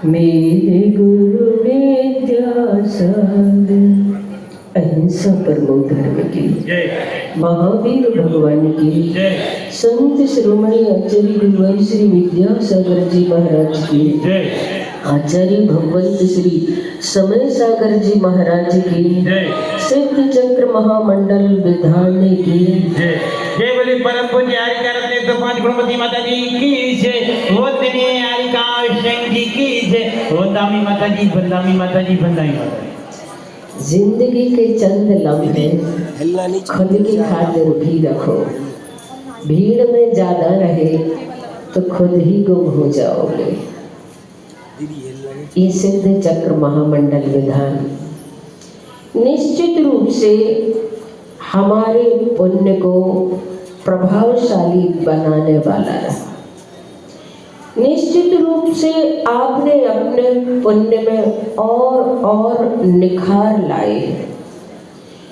मेरे गुरु विद्यासागर। अहिंसा परमो धर्म की, महावीर भगवान की, संत शिरोमणि आचार्य गुरुवर श्री विद्यासागर जी महाराज की, आचार्य भगवंत श्री समय सागर जी महाराज की, सिद्ध चक्र महामंडल विधान की, जय बोले परम पूज्य हरिका रत्न तो पांच गुणवती माता जी की जय। वो तेरे हरिका सिंह जी की जय। वो दामी माता जी बंदाई माता जी। जिंदगी के चंद लम्हे खुद की खातिर भी रखो, भीड़ में ज्यादा रहे तो खुद ही गुम हो जाओगे। ये सिद्ध चक्र महामंडल विधान निश्चित रूप से हमारे पुण्य को प्रभावशाली बनाने वाला है। निश्चित रूप से आपने अपने पुण्य में और निखार लाए।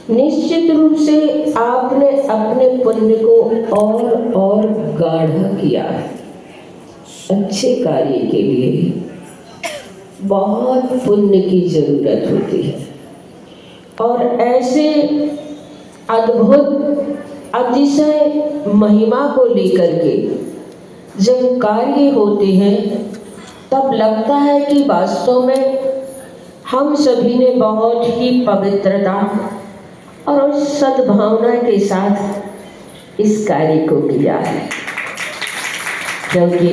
निश्चित रूप से आपने अपने पुण्य को और गाढ़ा किया। अच्छे कार्य के लिए बहुत पुण्य की जरूरत होती है और ऐसे अद्भुत अतिशय महिमा को लेकर के जब कार्य होते हैं तब लगता है कि वास्तव में हम सभी ने बहुत ही पवित्रता और सद्भावना के साथ इस कार्य को किया है, क्योंकि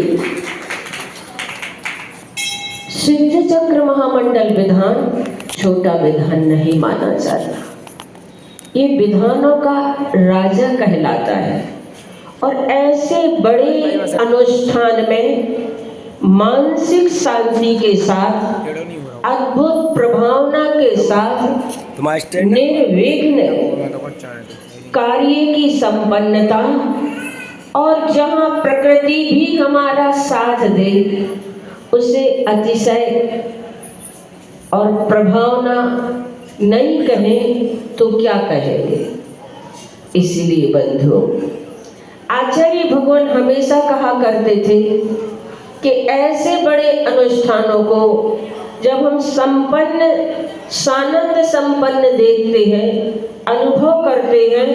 सिद्ध चक्र महामंडल विधान छोटा विधान नहीं माना जाता। ये विधानों का राजा कहलाता है और ऐसे बड़े अनुष्ठान में मानसिक शांति के साथ, अद्भुत प्रभावना के साथ, निर्विघ्न कार्य की संपन्नता और जहाँ प्रकृति भी हमारा साथ दे उसे अतिशय और प्रभावना नहीं कहें तो क्या कहेंगे। इसलिए बंधुओं, आचार्य भगवान हमेशा कहा करते थे कि ऐसे बड़े अनुष्ठानों को जब हम संपन्न सानंद संपन्न देखते हैं, अनुभव करते हैं,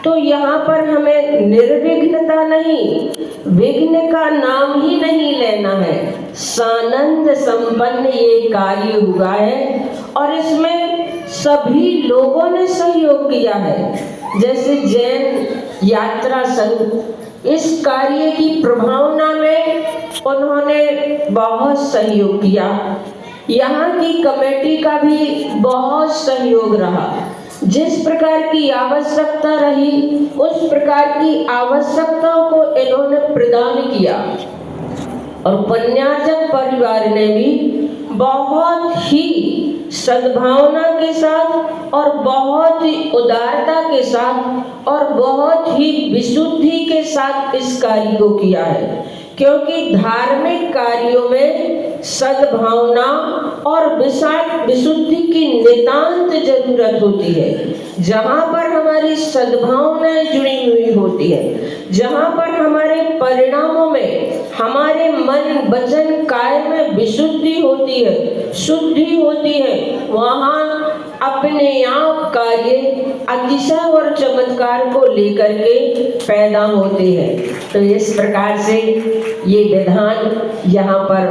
तो यहाँ पर हमें निर्विघ्नता नहीं, विघ्न का नाम ही नहीं लेना है। सानंद संपन्न ये कार्य हुआ है और इसमें सभी लोगों ने सहयोग किया है। जैसे जैन यात्रा संघ इस कार्य की प्रभावना में उन्होंने बहुत सहयोग किया। यहाँ की कमेटी का भी बहुत सहयोग रहा। जिस प्रकार की आवश्यकता रही उस प्रकार की आवश्यकताओं को इन्होंने प्रदान किया और पुण्यार्जक परिवार ने भी बहुत ही सद्भावना के साथ और बहुत ही उदारता के साथ और बहुत ही विशुद्धि के साथ इस कार्य को किया है, क्योंकि धार्मिक कार्यों में सद्भावना और विशुद्धि की नितांत जरूरत होती है। जहाँ पर हमारी सद्भावनाएं जुड़ी हुई होती है, जहाँ पर हमारे परिणामों में हमारे मन वचन काय में विशुद्धि होती है, शुद्धि होती है, वहाँ अपने आप कार्य अतिशय और चमत्कार को लेकर के पैदा होते हैं। तो इस प्रकार से ये विधान यहाँ पर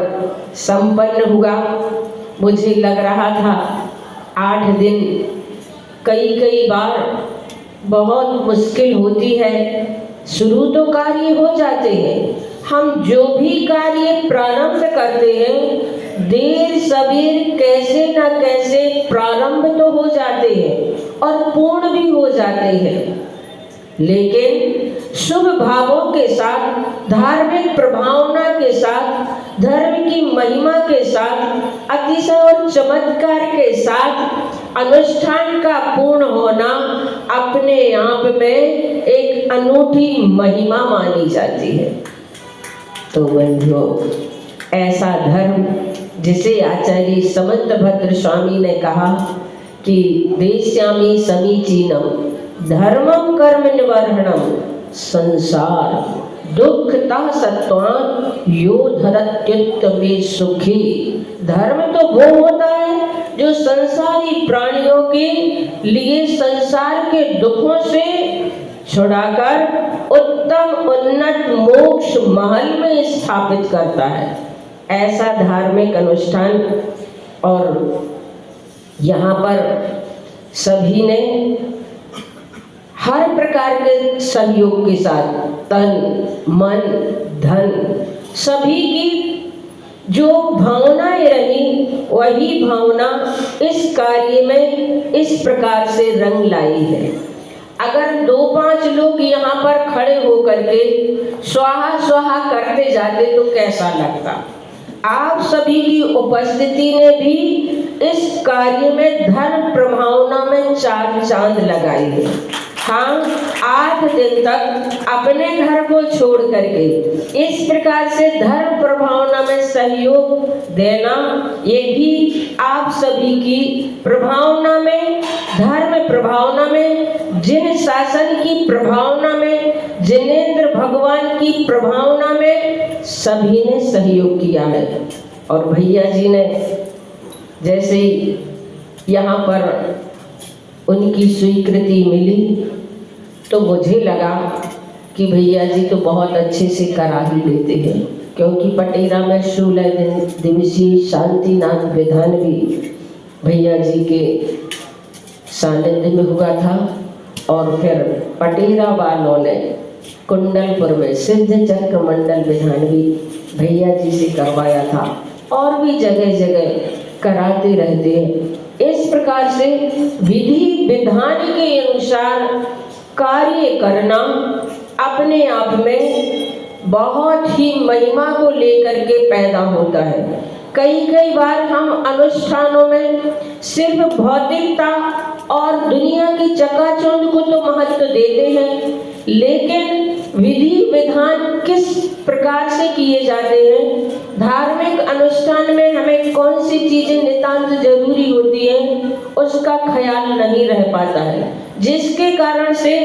संपन्न हुआ। मुझे लग रहा था 8 दिन कई बार बहुत मुश्किल होती है। शुरू तो कार्य हो जाते हैं, हम जो भी कार्य प्रारंभ करते हैं देर सबेर कैसे न कैसे प्रारंभ तो हो जाते हैं और पूर्ण भी हो जाते हैं, लेकिन शुभ भावों के साथ, धार्मिक प्रभावना के साथ, धर्म की महिमा के साथ, अतिशय और चमत्कार के साथ अनुष्ठान का पूर्ण होना अपने आप में एक अनूठी महिमा मानी जाती है। तो बंधुओं, ऐसा धर्म जिसे आचार्य समंतभद्र स्वामी ने कहा कि देश्यामि समीचीनम धर्मम कर्म निवर्हणम संसार दुखता सत्वान यो धरत्युत में सुखी। धर्म तो वो होता है जो संसारी प्राणियों के लिए संसार के दुखों से छुड़ाकर उत्तम उन्नत मोक्ष महल में स्थापित करता है। ऐसा धार्मिक अनुष्ठान, और यहाँ पर सभी ने हर प्रकार के सहयोग के साथ तन मन धन सभी की जो भावनाएं रही वही भावना इस कार्य में इस प्रकार से रंग लाई है। अगर 2-5 लोग यहाँ पर खड़े होकर के स्वाहा स्वाहा करते जाते तो कैसा लगता। आप सभी की उपस्थिति ने भी इस कार्य में धर्म प्रभावना में चार चांद लगाई है। हम 8 दिन तक अपने घर को छोड़ करके इस प्रकार से धर्म प्रभावना में सहयोग देना, ये भी आप सभी की प्रभावना में, धर्म प्रभावना में, जिन शासन की प्रभावना में, जिनेंद्र भगवान की प्रभावना में सभी ने सहयोग किया है। और भैया जी ने जैसे यहाँ पर उनकी स्वीकृति मिली तो मुझे लगा कि भैया जी तो बहुत अच्छे से करा ही लेते हैं, क्योंकि पटेरा में 16 दिवसीय शांतिनाथ विधान भी भैया जी के सानिध्य में हुआ था। और फिर पटेरा वालों ने कुंडलपुर में सिद्ध चक्र मंडल विधान भी भैया जी से करवाया था, और भी जगह जगह कराते रहते हैं। इस प्रकार से विधि विधान के अनुसार कार्य करना अपने आप में बहुत ही महिमा को लेकर के पैदा होता है। कई बार हम अनुष्ठानों में सिर्फ भौतिकता और दुनिया की चकाचौंध को तो महत्व देते हैं, लेकिन विधि विधान किस प्रकार से किए जाते हैं, धार्मिक अनुष्ठान में हमें कौन सी चीजें नितांत जरूरी होती हैं, उसका ख्याल नहीं रह पाता है, जिसके कारण से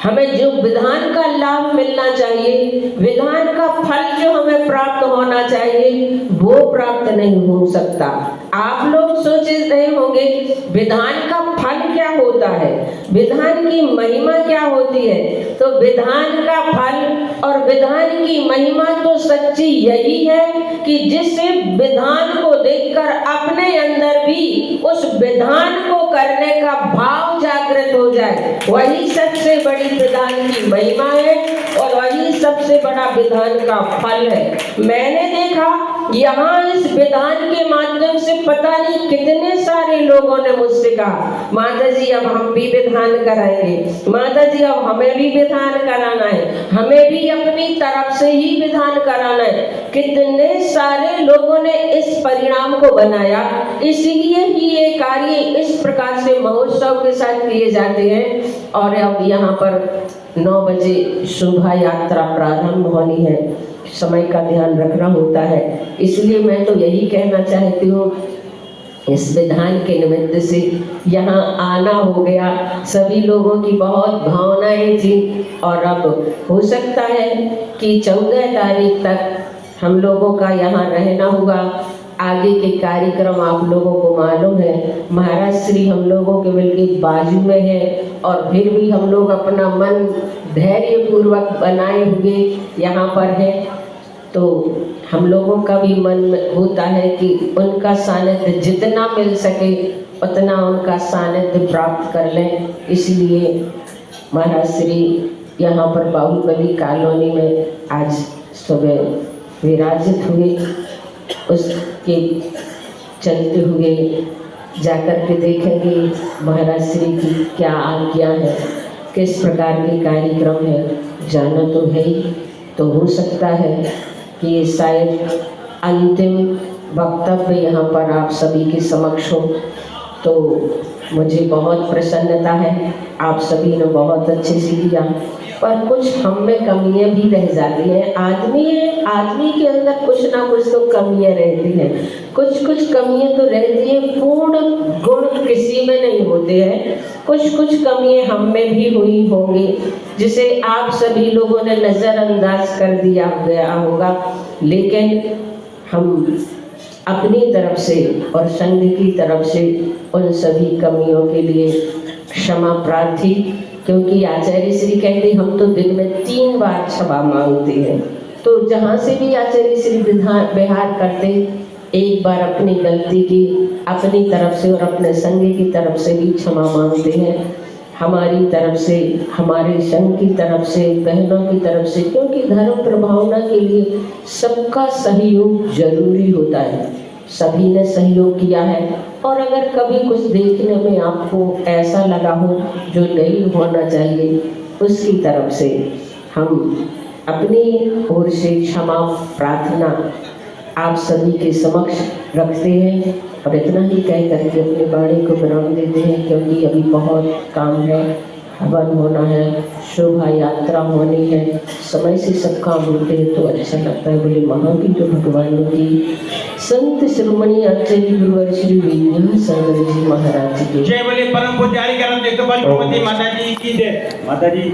हमें जो विधान का लाभ मिलना चाहिए, विधान का फल जो हमें प्राप्त होना चाहिए, वो प्राप्त नहीं हो सकता। आप लोग सोच रहे होंगे विधान का फल क्या होता है, विधान की महिमा क्या होती है। तो विधान का फल और विधान की महिमा तो सच्ची यही है कि जिस विधान को देखकर अपने अंदर भी उस विधान को करने का भाव जागृत हो जाए, वही सबसे बड़ी विधान की महिमा है और वही सबसे बड़ा विधान का फल है। मैंने देखा यहाँ इस विधान के माध्यम से पता नहीं कितने सारे लोगों ने मुझसे कहा, माता जी अब हम भी विधान कराएंगे, माता जी अब हमें भी विधान कराना है, हमें भी अपनी तरफ से ही विधान कराना है। कितने सारे लोगों ने इस परिणाम को बनाया। इसलिए ही ये कार्य इस प्रकार से महोत्सव के साथ किए जाते हैं। और अब यहाँ पर 9 बजे शोभा यात्रा प्रारंभ होनी है, समय का ध्यान रखना होता है। इसलिए मैं तो यही कहना चाहती हूँ, इस विधान के निमित्त से यहाँ आना हो गया, सभी लोगों की बहुत भावनाएं थी। और अब हो सकता है कि 14 तारीख तक हम लोगों का यहाँ रहना होगा। आगे के कार्यक्रम आप लोगों को मालूम है, महाराज श्री हम लोगों के बिल्कुल बाजू में है, और फिर भी हम लोग अपना मन धैर्य पूर्वक बनाए हुए यहाँ पर है। तो हम लोगों का भी मन होता है कि उनका सानिध्य जितना मिल सके उतना उनका सानिध्य प्राप्त कर लें। इसलिए महाराज श्री यहाँ पर बाहुबली कॉलोनी में आज सुबह विराजित हुए। उसके चलते हुए जाकर के देखेंगे महाराज श्री की क्या आज्ञा है, किस प्रकार के कार्यक्रम है, जाना तो है ही। तो हो सकता है कि ये शायद अंतिम वक्तव्य यहाँ पर आप सभी के समक्ष हो। तो मुझे बहुत प्रसन्नता है, आप सभी ने बहुत अच्छे से किया। पर कुछ हम में कमियां भी रह जाती हैं। आदमी है, आदमी के अंदर कुछ ना कुछ तो कमियां रहती हैं, कुछ कुछ कमियां तो रहती हैं, पूर्ण गुण किसी में नहीं होते हैं। कुछ कुछ कमियां हम में भी हुई होंगी जिसे आप सभी लोगों ने नज़रअंदाज कर दिया गया होगा, लेकिन हम अपनी तरफ से और संघ की तरफ से उन सभी कमियों के लिए क्षमा प्रार्थी, क्योंकि आचार्य श्री कहते हम तो दिन में 3 बार क्षमा मांगते हैं। तो जहाँ से भी आचार्य श्री व्यवहार करते, एक बार अपनी गलती की अपनी तरफ से और अपने संघ की तरफ से भी क्षमा मांगते हैं, हमारी तरफ से, हमारे संघ की तरफ से, बहनों की तरफ से, क्योंकि धर्म प्रभावना के लिए सबका सहयोग जरूरी होता है। सभी ने सहयोग किया है, और अगर कभी कुछ देखने में आपको ऐसा लगा हो जो नहीं होना चाहिए, उसकी तरफ से हम अपनी ओर से क्षमा प्रार्थना आप सभी के समक्ष रखते हैं। और इतना ही कह करके अपनी वाणी को विराम देते हैं, क्योंकि अभी बहुत काम है, हवन होना है, शोभा यात्रा होनी है, समय से सब काम होते हैं तो अच्छा लगता है। बोले महावीर भगवान की, संत शिरोमणि आचार्य गुरुवर श्री विद्यासागर जी महाराज की जय। बोले परम पूज्य हरिकरण तीर्थ गुरुमती माता जी की जय। माता जी